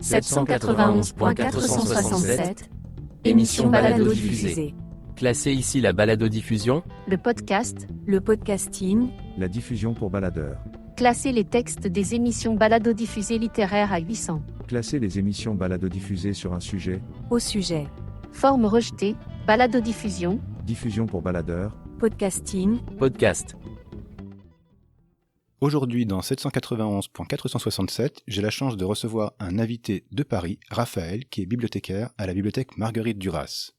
791.467, émission balado-diffusée. Classez ici la balado-diffusion, Le podcast, le podcasting, la diffusion pour baladeurs. classer les textes des émissions balado-diffusées littéraires à 800. Classer les émissions balado-diffusées sur un sujet. au sujet, Forme rejetée, balado-diffusion, Diffusion pour baladeurs. podcasting, podcast. Aujourd'hui, dans 791.467, j'ai la chance de recevoir un invité de Paris, Raphaël, qui est bibliothécaire à la bibliothèque Marguerite Duras.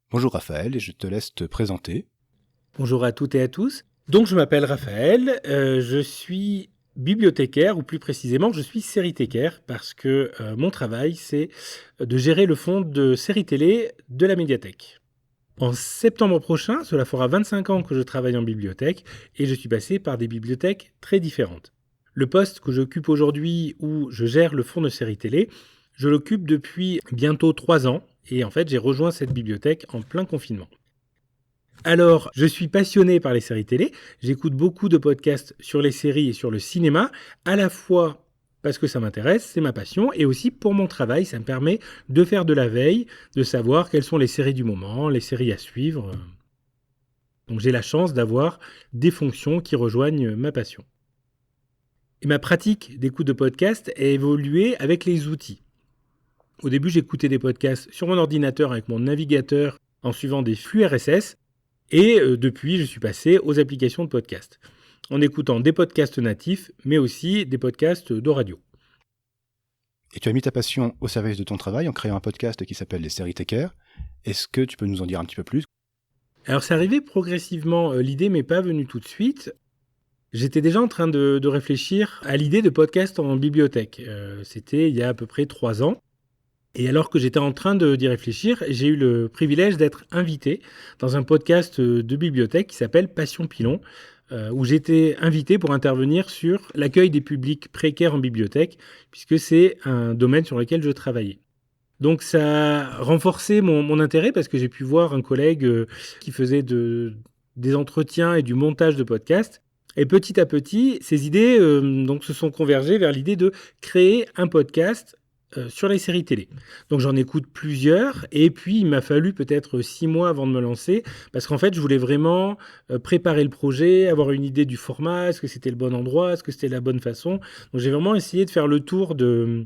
Bonjour Raphaël, et je te laisse te présenter. Bonjour à toutes et à tous. Donc je m'appelle Raphaël, je suis bibliothécaire, ou plus précisément je suis sérithécaire, parce que mon travail c'est de gérer le fonds de séries télé de la médiathèque. En septembre prochain, cela fera 25 ans que je travaille en bibliothèque et je suis passé par des bibliothèques très différentes. Le poste que j'occupe aujourd'hui où je gère le fonds de séries télé, je l'occupe depuis bientôt 3 ans et en fait j'ai rejoint cette bibliothèque en plein confinement. Alors, je suis passionné par les séries télé, j'écoute beaucoup de podcasts sur les séries et sur le cinéma, à la fois parce que ça m'intéresse, c'est ma passion, et aussi pour mon travail, ça me permet de faire de la veille, de savoir quelles sont les séries du moment, les séries à suivre. Donc j'ai la chance d'avoir des fonctions qui rejoignent ma passion. Et ma pratique d'écoute de podcasts a évolué avec les outils. Au début, j'écoutais des podcasts sur mon ordinateur avec mon navigateur en suivant des flux RSS, et depuis, je suis passé aux applications de podcast, en écoutant des podcasts natifs, mais aussi des podcasts de radio. Et tu as mis ta passion au service de ton travail en créant un podcast qui s'appelle Les Sérithécaires. Est-ce que tu peux nous en dire un petit peu plus ? Alors c'est arrivé progressivement, l'idée m'est pas venue tout de suite. J'étais déjà en train de réfléchir à l'idée de podcast en bibliothèque. C'était il y a à peu près 3 ans. Et alors que j'étais en train d'y réfléchir, j'ai eu le privilège d'être invité dans un podcast de bibliothèque qui s'appelle Passion Pilon, où j'étais invité pour intervenir sur l'accueil des publics précaires en bibliothèque, puisque c'est un domaine sur lequel je travaillais. Donc ça a renforcé mon intérêt parce que j'ai pu voir un collègue qui faisait des entretiens et du montage de podcasts. Et petit à petit, ces idées donc se sont convergées vers l'idée de créer un podcast sur les séries télé. Donc j'en écoute plusieurs et puis il m'a fallu peut-être 6 mois avant de me lancer parce qu'en fait je voulais vraiment préparer le projet, avoir une idée du format, est-ce que c'était le bon endroit, est-ce que c'était la bonne façon. Donc j'ai vraiment essayé de faire le tour de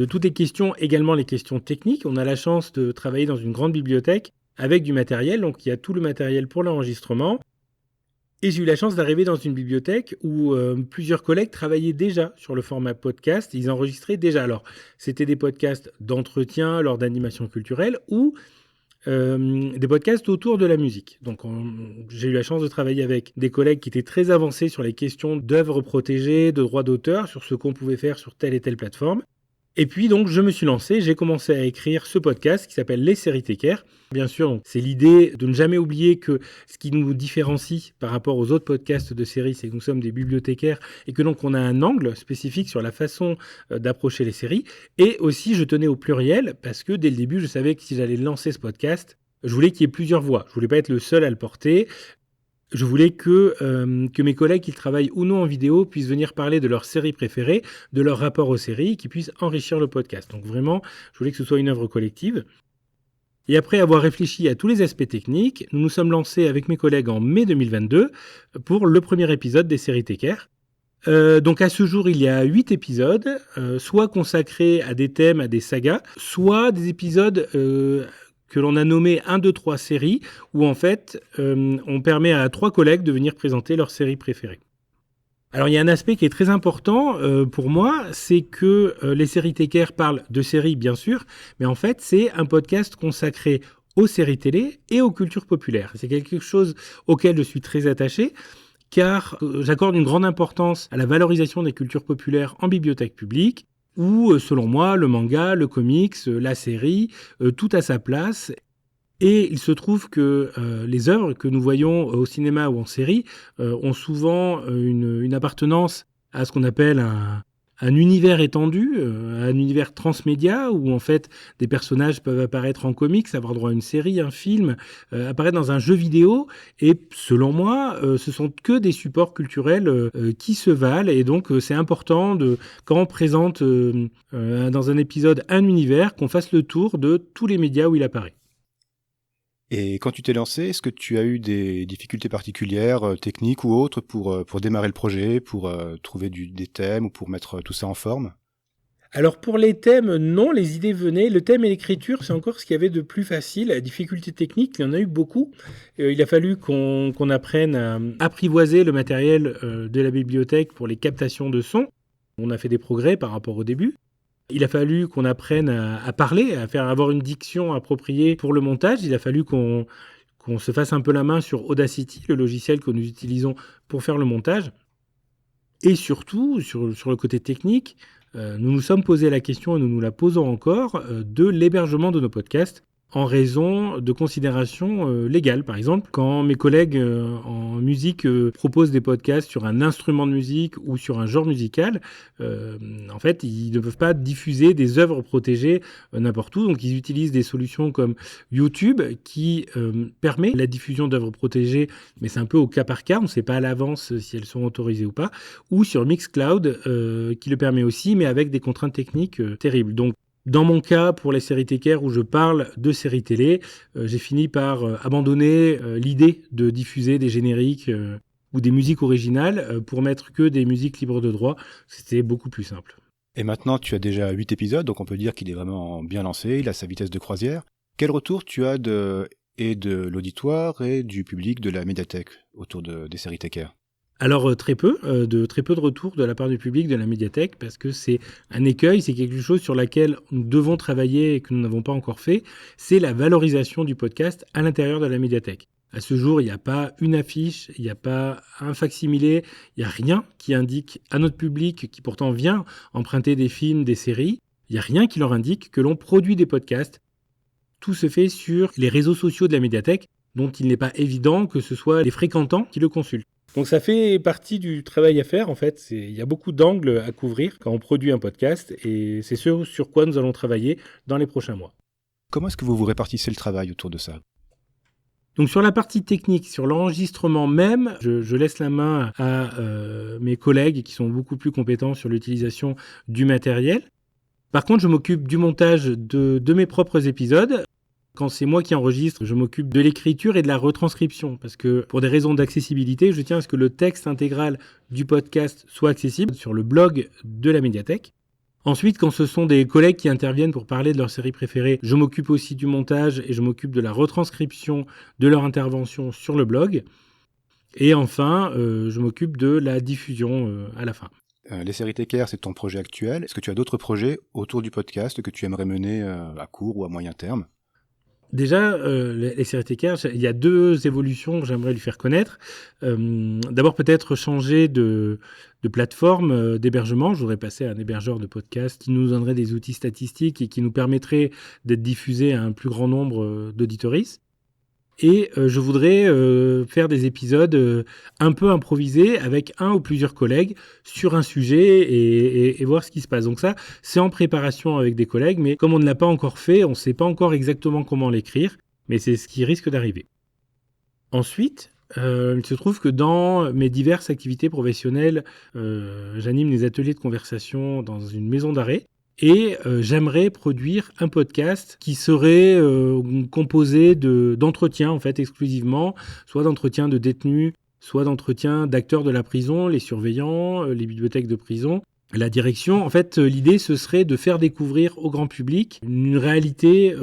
toutes les questions, également les questions techniques. On a la chance de travailler dans une grande bibliothèque avec du matériel, donc il y a tout le matériel pour l'enregistrement. Et j'ai eu la chance d'arriver dans une bibliothèque où plusieurs collègues travaillaient déjà sur le format podcast. Ils enregistraient déjà. Alors, c'était des podcasts d'entretien lors d'animations culturelles ou des podcasts autour de la musique. Donc, j'ai eu la chance de travailler avec des collègues qui étaient très avancés sur les questions d'œuvres protégées, de droits d'auteur, sur ce qu'on pouvait faire sur telle et telle plateforme. Et puis donc je me suis lancé, j'ai commencé à écrire ce podcast qui s'appelle Les Sérithécaires. Bien sûr, c'est l'idée de ne jamais oublier que ce qui nous différencie par rapport aux autres podcasts de séries, c'est que nous sommes des bibliothécaires et que donc on a un angle spécifique sur la façon d'approcher les séries. Et aussi, je tenais au pluriel parce que dès le début, je savais que si j'allais lancer ce podcast, je voulais qu'il y ait plusieurs voix. Je voulais pas être le seul à le porter. Je voulais que mes collègues qui travaillent ou non en vidéo puissent venir parler de leurs séries préférées, de leur rapport aux séries, qui puissent enrichir le podcast. Donc vraiment, je voulais que ce soit une œuvre collective. Et après avoir réfléchi à tous les aspects techniques, nous nous sommes lancés avec mes collègues en mai 2022 pour le premier épisode des Sérithécaires. Donc à ce jour, il y a 8 épisodes, soit consacrés à des thèmes, à des sagas, soit des épisodes que l'on a nommé 1, 2, 3 séries, où en fait, on permet à 3 collègues de venir présenter leur série préférée. Alors il y a un aspect qui est très important pour moi, c'est que les Sérithécaires parlent de séries bien sûr, mais en fait c'est un podcast consacré aux séries télé et aux cultures populaires. C'est quelque chose auquel je suis très attaché, car j'accorde une grande importance à la valorisation des cultures populaires en bibliothèque publique, où, selon moi, le manga, le comics, la série, tout a sa place. Et il se trouve que les œuvres que nous voyons au cinéma ou en série ont souvent une appartenance à ce qu'on appelle un univers étendu, un univers transmédia où en fait des personnages peuvent apparaître en comics, avoir droit à une série, un film, apparaître dans un jeu vidéo. Et selon moi, ce sont que des supports culturels qui se valent. Et donc c'est important quand on présente dans un épisode un univers, qu'on fasse le tour de tous les médias où il apparaît. Et quand tu t'es lancé, est-ce que tu as eu des difficultés particulières, techniques ou autres, pour démarrer le projet, pour trouver des thèmes ou pour mettre tout ça en forme ? Alors pour les thèmes, non, les idées venaient. Le thème et l'écriture, c'est encore ce qu'il y avait de plus facile. La difficulté technique, il y en a eu beaucoup. Il a fallu qu'on apprenne à apprivoiser le matériel de la bibliothèque pour les captations de son. On a fait des progrès par rapport au début. Il a fallu qu'on apprenne à parler, avoir une diction appropriée pour le montage. Il a fallu qu'on se fasse un peu la main sur Audacity, le logiciel que nous utilisons pour faire le montage. Et surtout, sur le côté technique, nous nous sommes posé la question, et nous nous la posons encore, de l'hébergement de nos podcasts en raison de considérations légales. Par exemple, quand mes collègues en musique proposent des podcasts sur un instrument de musique ou sur un genre musical, en fait, ils ne peuvent pas diffuser des œuvres protégées n'importe où. Donc, ils utilisent des solutions comme YouTube qui permet la diffusion d'œuvres protégées, mais c'est un peu au cas par cas. On ne sait pas à l'avance si elles sont autorisées ou pas. Ou sur Mixcloud qui le permet aussi, mais avec des contraintes techniques terribles. Donc, dans mon cas, pour les séries Tecker où je parle de séries télé, j'ai fini par abandonner l'idée de diffuser des génériques ou des musiques originales pour mettre que des musiques libres de droit. C'était beaucoup plus simple. Et maintenant, tu as déjà 8 épisodes, donc on peut dire qu'il est vraiment bien lancé, il a sa vitesse de croisière. Quel retour tu as de l'auditoire et du public de la médiathèque autour des séries Tecker ? Alors très peu de retours de la part du public de la médiathèque, parce que c'est un écueil, c'est quelque chose sur laquelle nous devons travailler et que nous n'avons pas encore fait, c'est la valorisation du podcast à l'intérieur de la médiathèque. À ce jour, il n'y a pas une affiche, il n'y a pas un facsimilé, il n'y a rien qui indique à notre public, qui pourtant vient emprunter des films, des séries, il n'y a rien qui leur indique que l'on produit des podcasts. Tout se fait sur les réseaux sociaux de la médiathèque, dont il n'est pas évident que ce soit les fréquentants qui le consultent. Donc ça fait partie du travail à faire, en fait. Il y a beaucoup d'angles à couvrir quand on produit un podcast, et c'est ce sur quoi nous allons travailler dans les prochains mois. Comment est-ce que vous répartissez le travail autour de ça ? Donc sur la partie technique, sur l'enregistrement même, je laisse la main à mes collègues qui sont beaucoup plus compétents sur l'utilisation du matériel. Par contre, je m'occupe du montage de mes propres épisodes. Quand c'est moi qui enregistre, je m'occupe de l'écriture et de la retranscription, parce que pour des raisons d'accessibilité, je tiens à ce que le texte intégral du podcast soit accessible sur le blog de la médiathèque. Ensuite, quand ce sont des collègues qui interviennent pour parler de leur série préférée, je m'occupe aussi du montage et je m'occupe de la retranscription de leur intervention sur le blog. Et enfin, je m'occupe de la diffusion à la fin. Les séries Tecker, c'est ton projet actuel. Est-ce que tu as d'autres projets autour du podcast que tu aimerais mener à court ou à moyen terme ? Déjà, les séries Tecker, il y a 2 évolutions que j'aimerais lui faire connaître. D'abord, peut-être changer de plateforme d'hébergement. Je voudrais passer à un hébergeur de podcasts qui nous donnerait des outils statistiques et qui nous permettrait d'être diffusés à un plus grand nombre d'auditoristes. Et je voudrais faire des épisodes un peu improvisés avec un ou plusieurs collègues sur un sujet et voir ce qui se passe. Donc ça, c'est en préparation avec des collègues, mais comme on ne l'a pas encore fait, on ne sait pas encore exactement comment l'écrire, mais c'est ce qui risque d'arriver. Ensuite, il se trouve que dans mes diverses activités professionnelles, j'anime des ateliers de conversation dans une maison d'arrêt. Et j'aimerais produire un podcast qui serait composé d'entretiens, en fait, exclusivement, soit d'entretiens de détenus, soit d'entretiens d'acteurs de la prison, les surveillants, les bibliothèques de prison, la direction. En fait, l'idée, ce serait de faire découvrir au grand public une réalité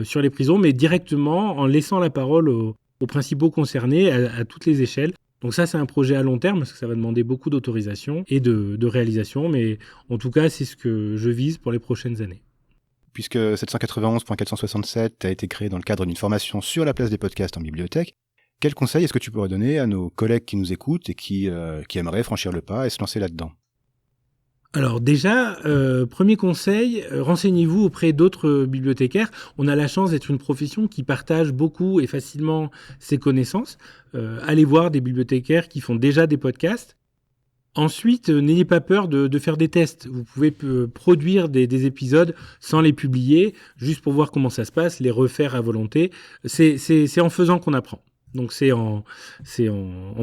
sur les prisons, mais directement en laissant la parole aux principaux concernés à toutes les échelles. Donc ça, c'est un projet à long terme, parce que ça va demander beaucoup d'autorisation et de réalisation, mais en tout cas, c'est ce que je vise pour les prochaines années. Puisque 791.467 a été créé dans le cadre d'une formation sur la place des podcasts en bibliothèque, quel conseil est-ce que tu pourrais donner à nos collègues qui nous écoutent et qui aimeraient franchir le pas et se lancer là-dedans ? Alors déjà, premier conseil, renseignez-vous auprès d'autres bibliothécaires. On a la chance d'être une profession qui partage beaucoup et facilement ses connaissances. Allez voir des bibliothécaires qui font déjà des podcasts. Ensuite, n'ayez pas peur de faire des tests. Vous pouvez produire des épisodes sans les publier, juste pour voir comment ça se passe, les refaire à volonté. C'est en faisant qu'on apprend. Donc c'est en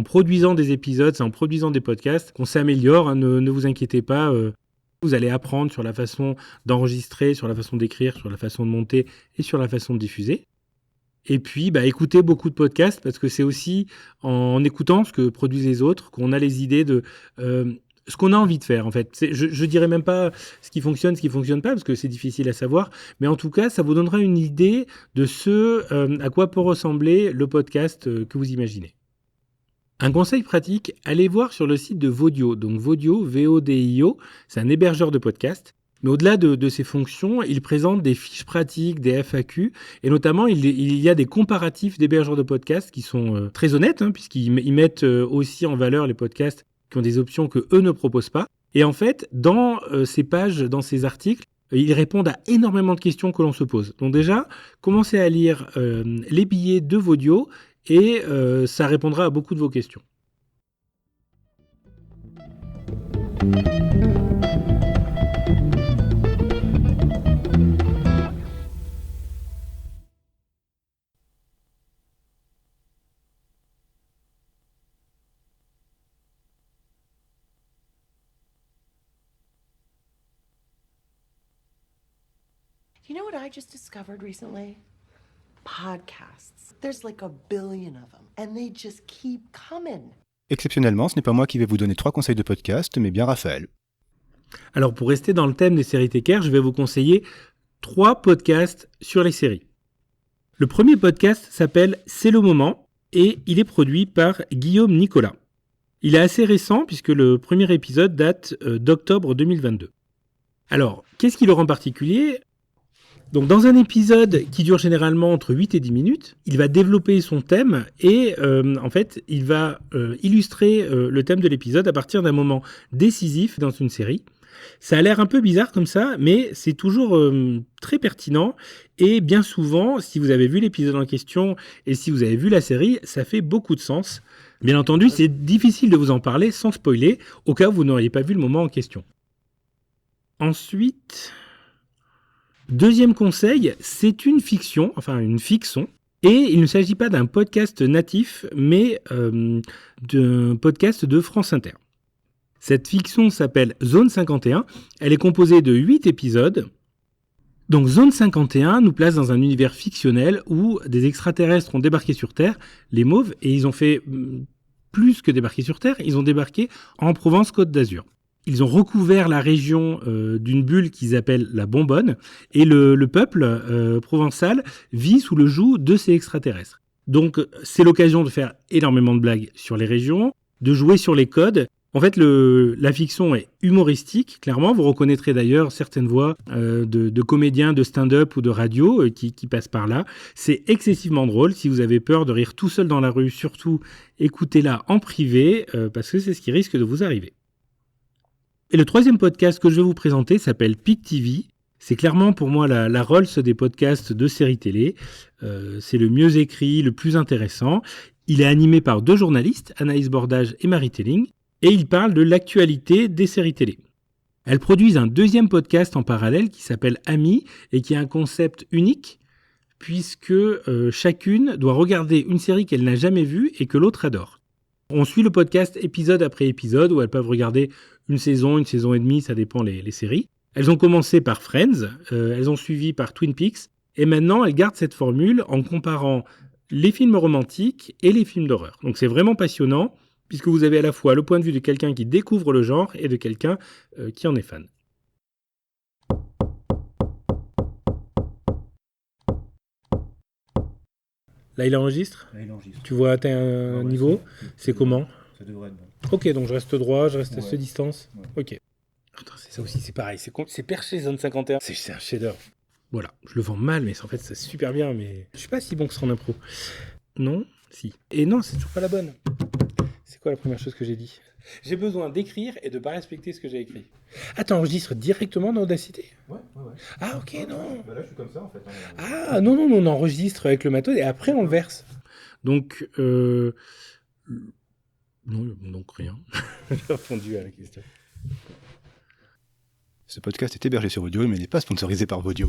produisant des épisodes, c'est en produisant des podcasts qu'on s'améliore. Hein, ne vous inquiétez pas. Vous allez apprendre sur la façon d'enregistrer, sur la façon d'écrire, sur la façon de monter et sur la façon de diffuser. Et puis, écoutez beaucoup de podcasts parce que c'est aussi en écoutant ce que produisent les autres qu'on a les idées de ce qu'on a envie de faire, en fait. Je dirais même pas ce qui fonctionne pas parce que c'est difficile à savoir. Mais en tout cas, ça vous donnera une idée de à quoi peut ressembler le podcast que vous imaginez. Un conseil pratique, allez voir sur le site de Vodio. Donc Vodio, V-O-D-I-O, c'est un hébergeur de podcasts. Mais au-delà de ses fonctions, il présente des fiches pratiques, des FAQ, et notamment il y a des comparatifs d'hébergeurs de podcasts qui sont très honnêtes, hein, puisqu'ils mettent aussi en valeur les podcasts qui ont des options que eux ne proposent pas. Et en fait, dans ces pages, dans ces articles, ils répondent à énormément de questions que l'on se pose. Donc déjà, commencez à lire les billets de Vodio, et ça répondra à beaucoup de vos questions. You know what I just discovered recently? Podcasts. There's like 1 billion of them, and they just keep coming. Exceptionnellement, ce n'est pas moi qui vais vous donner 3 conseils de podcast, mais bien Raphaël. Alors, pour rester dans le thème des séries Tecker, je vais vous conseiller 3 podcasts sur les séries. Le premier podcast s'appelle C'est le moment, et il est produit par Guillaume Nicolas. Il est assez récent, puisque le premier épisode date d'octobre 2022. Alors, qu'est-ce qui le rend particulier ? Donc, dans un épisode qui dure généralement entre 8 et 10 minutes, il va développer son thème et en fait, il va illustrer le thème de l'épisode à partir d'un moment décisif dans une série. Ça a l'air un peu bizarre comme ça, mais c'est toujours très pertinent et bien souvent, si vous avez vu l'épisode en question et si vous avez vu la série, ça fait beaucoup de sens. Bien entendu, c'est difficile de vous en parler sans spoiler, au cas où vous n'auriez pas vu le moment en question. Ensuite... Deuxième conseil, c'est une fiction, et il ne s'agit pas d'un podcast natif, mais d'un podcast de France Inter. Cette fiction s'appelle Zone 51, elle est composée de 8 épisodes. Donc Zone 51 nous place dans un univers fictionnel où des extraterrestres ont débarqué sur Terre, les Mauves, et ils ont fait plus que débarquer sur Terre, ils ont débarqué en Provence-Côte d'Azur. Ils ont recouvert la région d'une bulle qu'ils appellent la bonbonne et le peuple provençal vit sous le joug de ces extraterrestres. Donc c'est l'occasion de faire énormément de blagues sur les régions, de jouer sur les codes. En fait, la fiction est humoristique, clairement. Vous reconnaîtrez d'ailleurs certaines voix de comédiens de stand-up ou de radio qui passent par là. C'est excessivement drôle. Si vous avez peur de rire tout seul dans la rue, surtout écoutez-la en privé parce que c'est ce qui risque de vous arriver. Et le troisième podcast que je vais vous présenter s'appelle Pic TV. C'est clairement pour moi la Rolls des podcasts de séries télé. C'est le mieux écrit, le plus intéressant. Il est animé par 2 journalistes, Anaïs Bordage et Marie Telling, et il parle de l'actualité des séries télé. Elles produisent un deuxième podcast en parallèle qui s'appelle Amis et qui a un concept unique puisque chacune doit regarder une série qu'elle n'a jamais vue et que l'autre adore. On suit le podcast épisode après épisode où elles peuvent regarder une saison et demie, ça dépend les séries. Elles ont commencé par Friends, elles ont suivi par Twin Peaks, et maintenant elles gardent cette formule en comparant les films romantiques et les films d'horreur. Donc c'est vraiment passionnant, puisque vous avez à la fois le point de vue de quelqu'un qui découvre le genre et de quelqu'un qui en est fan. Là il enregistre ? Là, il enregistre. Tu vois atteint un niveau ? C'est comment ? Ça devrait être bon. Ok, donc je reste droit, je reste à Ouais. cette distance. Ouais. Ok. Attends, c'est ça aussi, c'est pareil. C'est perché Zone 51. C'est un chef-d'œuvre. Voilà, je le vends mal, mais en fait, c'est super bien. Mais je suis pas si bon que ça en impro. Non ? Si. Et non, c'est toujours pas la bonne. C'est quoi la première chose que j'ai dit ? J'ai besoin d'écrire et de pas respecter ce que j'ai écrit. Ah, t'enregistres directement dans Audacity ? Ouais. Ah, ok, non. Bah là, je suis comme ça, en fait. Ah, non, on enregistre avec le matos et après on le verse. Donc, Non, donc rien. J'ai répondu à la question. Ce podcast est hébergé sur Audio, mais n'est pas sponsorisé par Audio.